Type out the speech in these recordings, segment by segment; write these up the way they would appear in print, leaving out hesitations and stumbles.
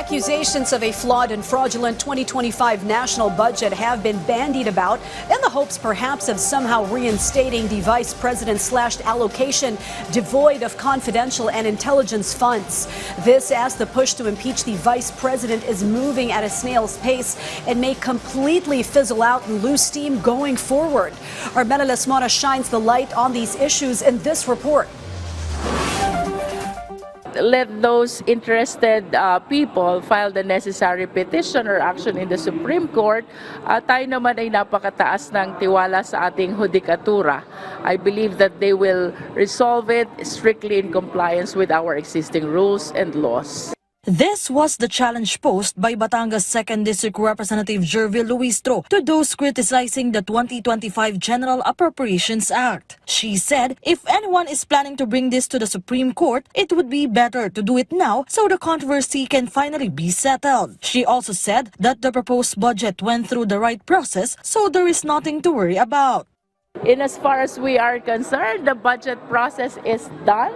Accusations of a flawed and fraudulent 2025 national budget have been bandied about in the hopes perhaps of somehow reinstating the vice president's slashed allocation devoid of confidential and intelligence funds. This as the push to impeach the vice president is moving at a snail's pace and may completely fizzle out and lose steam going forward. Armela Lasmona shines the light on these issues in this report. Let those interested people file the necessary petition or action in the Supreme Court. Tayo naman ay napakataas ng tiwala sa ating hudikatura. I believe that they will resolve it strictly in compliance with our existing rules and laws. This was the challenge posed by Batangas 2nd District Representative Jervil Luistro to those criticizing the 2025 General Appropriations Act. She said if anyone is planning to bring this to the Supreme Court, it would be better to do it now so the controversy can finally be settled. She also said that the proposed budget went through the right process, so there is nothing to worry about. In as far as we are concerned, the budget process is done.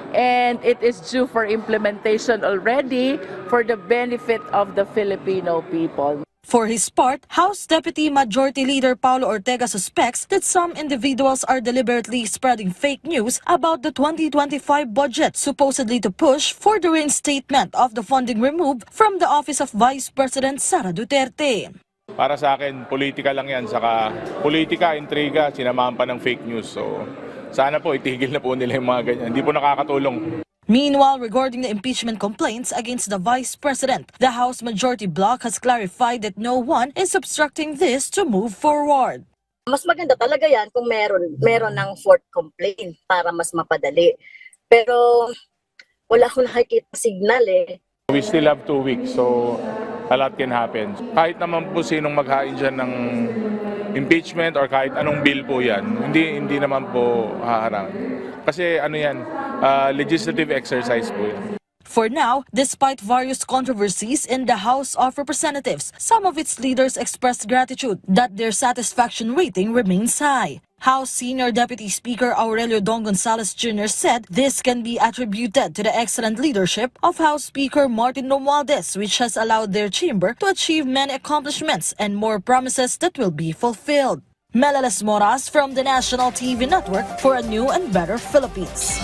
And it is due for implementation already for the benefit of the Filipino people. For his part, House Deputy Majority Leader Paulo Ortega suspects that some individuals are deliberately spreading fake news about the 2025 budget, supposedly to push for the reinstatement of the funding removed from the office of Vice President Sara Duterte. Para sa akin, politika lang yan. Saka politika, intriga, sinamahan pa ng fake news. So sana po itigil na po nila yung mga ganyan. Hindi po nakakatulong. Meanwhile, regarding the impeachment complaints against the Vice President, the House Majority Bloc has clarified that no one is obstructing this to move forward. Mas maganda talaga yan kung meron ng fourth complaint para mas mapadali. Pero wala akong nakikita signal eh. We still have 2 weeks, so a lot can happen. Kahit naman po sinong maghain dyan ng impeachment or kahit anong bill po yan, hindi naman po haharang. Kasi ano yan, legislative exercise po yan. For now, despite various controversies in the House of Representatives, some of its leaders expressed gratitude that their satisfaction rating remains high. House Senior Deputy Speaker Aurelio Don Gonzales Jr. said this can be attributed to the excellent leadership of House Speaker Martin Romualdez, which has allowed their chamber to achieve many accomplishments and more promises that will be fulfilled. Mela Las Moras from the National TV Network for a new and better Philippines.